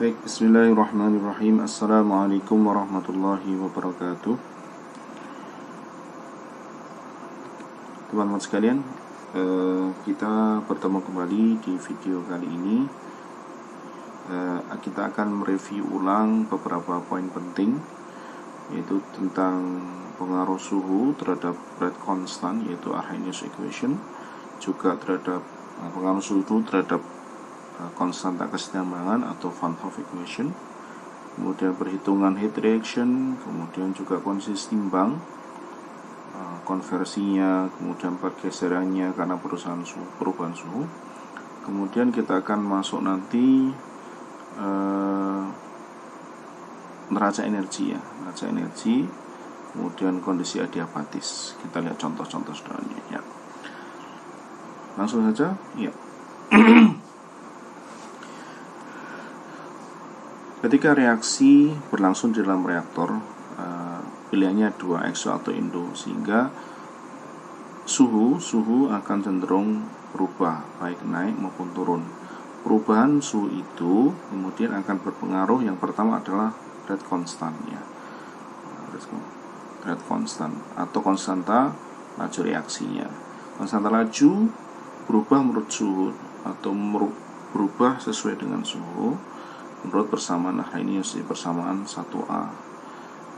Baik, bismillahirrahmanirrahim. Assalamualaikum warahmatullahi wabarakatuh. Teman-teman sekalian, kita bertemu kembali di video kali ini. Kita akan mereview ulang beberapa poin penting, yaitu tentang pengaruh suhu terhadap rate constant, yaitu Arrhenius equation, juga terhadap pengaruh suhu terhadap konstanta kesetimbangan atau Van Hoff equation, kemudian perhitungan heat reaction, kemudian juga kondisi timbang, konversinya, kemudian pergeserannya karena perubahan suhu. Kemudian kita akan masuk nanti neraca energi, kemudian kondisi adiabatis. Kita lihat contoh-contoh saudaranya ya. Langsung saja ya. Ketika reaksi berlangsung di dalam reaktor, pilihannya dua, exo atau endo, sehingga suhu akan cenderung berubah, baik naik maupun turun. Perubahan suhu itu kemudian akan berpengaruh, yang pertama adalah rate constant ya, rate constant atau konstanta laju reaksinya. Konstanta laju berubah menurut suhu atau berubah sesuai dengan suhu menurut persamaan Arrhenius, persamaan 1A.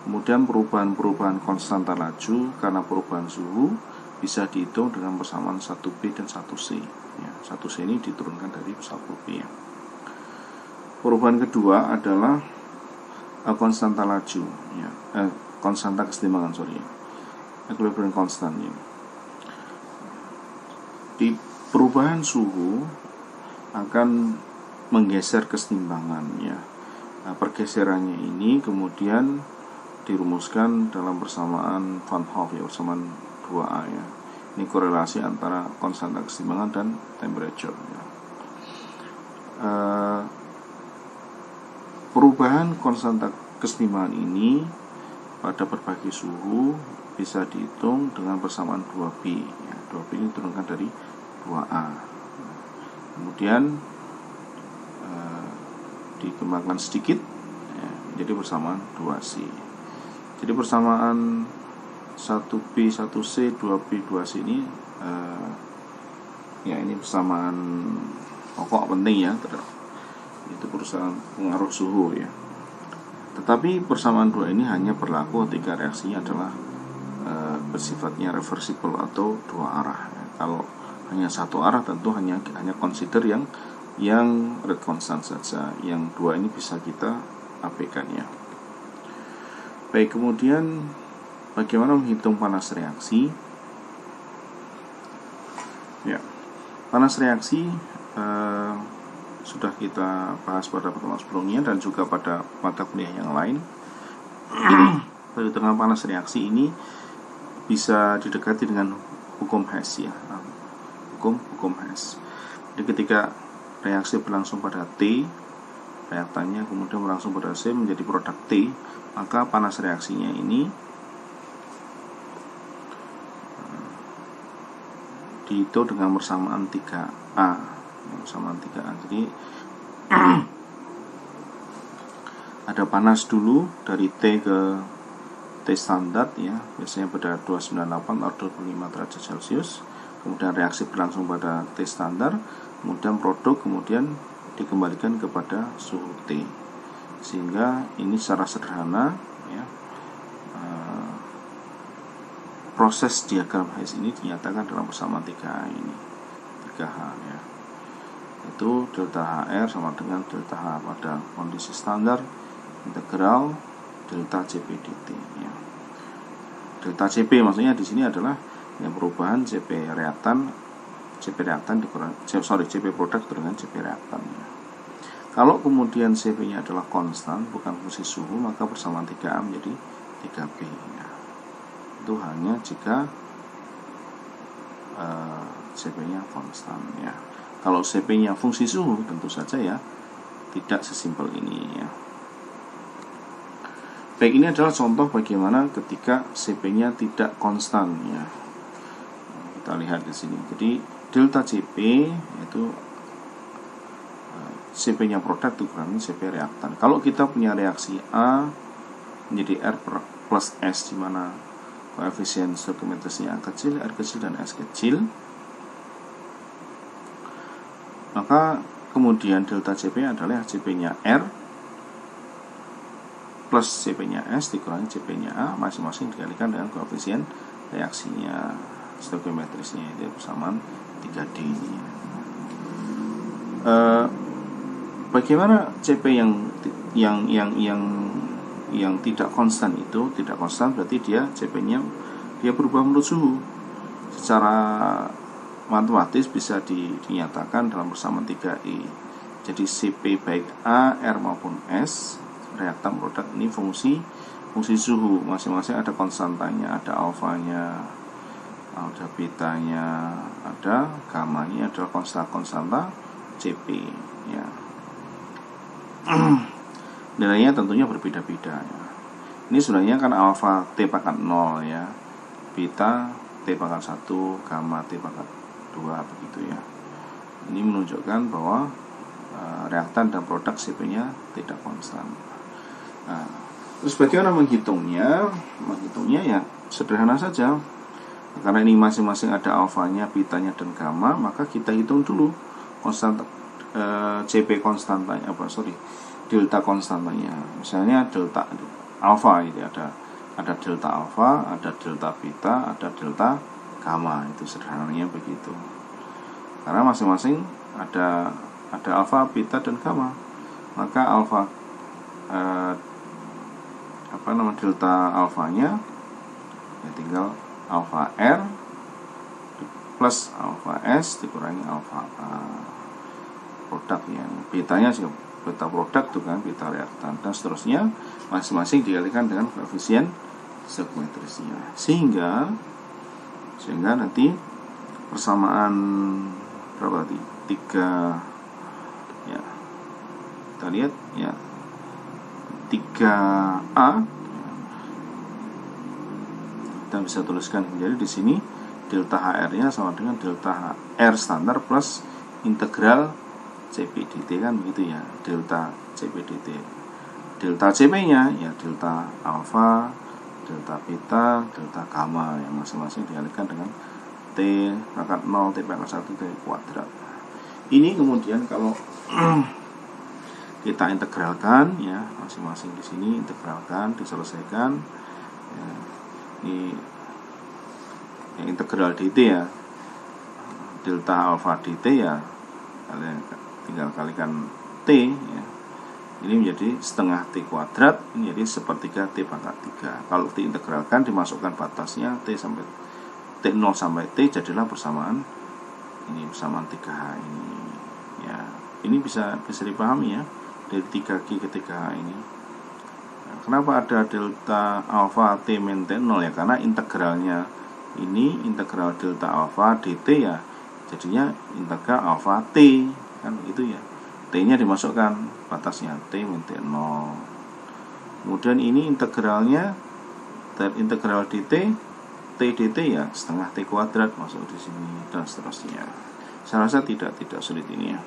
Kemudian perubahan konstanta laju karena perubahan suhu bisa dihitung dengan persamaan 1B dan 1C ya. 1C ini diturunkan dari 1B ya. Perubahan kedua adalah konstanta laju ya, konstanta kesetimbangan equilibrium constant ya. Di perubahan suhu akan menggeser kesetimbangannya. Nah, pergeserannya ini kemudian dirumuskan dalam persamaan Van Hoff ya, persamaan 2A ya. Ini korelasi antara konstanta kesetimbangan dan temperature ya. Perubahan konstanta kesetimbangan ini pada berbagai suhu bisa dihitung dengan persamaan 2B ya. 2B ini diturunkan dari 2A. Kemudian dikembangkan sedikit ya, jadi persamaan 2C. Jadi persamaan 1B 1C 2B 2C ini ya, ini persamaan pokok penting ya, itu persamaan pengaruh suhu ya. Tetapi persamaan 2 ini hanya berlaku ketika reaksinya adalah bersifatnya reversible atau dua arah ya. Kalau hanya satu arah tentu hanya consider yang rate constant saja. Yang dua ini bisa kita abaikan ya. Baik, kemudian bagaimana menghitung panas reaksi? Ya, panas reaksi sudah kita bahas pada pertemuan sebelumnya dan juga pada mata kuliah yang lain. Perhitungan panas reaksi ini bisa didekati dengan hukum Hess ya, hukum Hess. Jadi ketika reaksi berlangsung pada T, reaktannya kemudian berlangsung pada C menjadi produk T, maka panas reaksinya ini dihitung dengan persamaan 3A. Persamaan 3A. Jadi ada panas dulu dari T ke T standar ya, biasanya pada 298 atau 25 derajat Celcius. Kemudian reaksi berlangsung pada T standar, kemudian produk kemudian dikembalikan kepada suhu T, sehingga ini secara sederhana ya, proses diagram Hess ini dinyatakan dalam persamaan 3H ini, 3H ya, itu delta HR sama dengan delta H pada kondisi standar integral delta CP dt ya. Delta CP maksudnya di sini adalah yang perubahan CP CP produk dengan CP reaktan ya. Kalau kemudian CP nya adalah konstan, bukan fungsi suhu, maka persamaan 3A menjadi 3B ya. Itu hanya jika CP nya konstan ya. Kalau CP nya fungsi suhu, tentu saja ya tidak sesimpel ini ya. Baik, ini adalah contoh bagaimana ketika CP nya tidak konstan ya. Kita lihat di sini. Jadi delta CP itu CP-nya produk dikurangi CP reaktan. Kalau kita punya reaksi A menjadi R plus S, di mana koefisien stoichiometrisnya A kecil, R kecil, dan S kecil, maka kemudian delta CP adalah CP-nya R plus CP-nya S dikurangi CP-nya A, masing-masing dikalikan dengan koefisien reaksinya stoichiometrisnya, itu persamaan 3D ini. Bagaimana CP yang tidak konstan itu? Tidak konstan berarti dia CP-nya dia berubah menurut suhu. Secara matematis bisa dinyatakan dalam persamaan 3E. Jadi CP baik A, R maupun S, reaktan produk ini fungsi suhu. Masing-masing ada konstantanya, ada alfanya, ada betanya, ada gamanya, adalah konstanta CP ya. Nilainya tentunya berbeda-beda ya. Ini sebenarnya kan alfa T pangkat 0 ya, beta T pangkat 1, gamma T pangkat 2 begitu ya. Ini menunjukkan bahwa reaktan dan produk CP-nya tidak konstan. Nah, terus bagaimana menghitungnya? Menghitungnya ya sederhana saja. Karena ini masing-masing ada alfanya, betanya, dan gamma, maka kita hitung dulu konstanta CP konstantanya, delta konstantanya. Misalnya delta alfa itu ada delta alfa, ada delta beta, ada delta gamma. Itu sederhananya begitu. Karena masing-masing ada alfa, beta, dan gamma. Maka alfa delta alfanya ya tinggal alfa R plus alfa S dikurangi alfa A produk ya. Betanya juga beta produk tuh kan, beta reaktan, dan seterusnya, masing-masing dikalikan dengan koefisien stoichiometrisnya, sehingga nanti persamaan berapa tadi? 3 ya. Kita lihat ya, 3A kita bisa tuliskan menjadi di sini delta HR-nya sama dengan delta R standar plus integral CP dt kan begitu ya, delta CP dt. Delta CP-nya ya delta alfa, delta beta, delta gamma yang masing-masing dikalikan dengan T pangkat 0, T pangkat 1, T kuadrat. Ini kemudian kalau kita integralkan ya, masing-masing di sini integralkan, diselesaikan ya, ini yang integral dt ya, delta alfa dt ya, kalian tinggal kalikan T ya. Ini menjadi setengah T kuadrat, ini jadi sepertiga T pangkat 3. Kalau diintegralkan, dimasukkan batasnya T sampai T0 sampai T, jadilah persamaan ini, persamaan 3H ini ya. Ini bisa dipahami ya, dari 3G ke 3H ini. Nah, kenapa ada delta alfa T min T0 ya? Karena integralnya ini integral delta alfa dt ya, jadinya integral alfa T kan begitu ya. T-nya dimasukkan batasnya T min T0. Kemudian ini integralnya integral dt, T dt ya setengah T kuadrat masuk di sini, dan seterusnya. Saya rasa tidak sulit ini ya.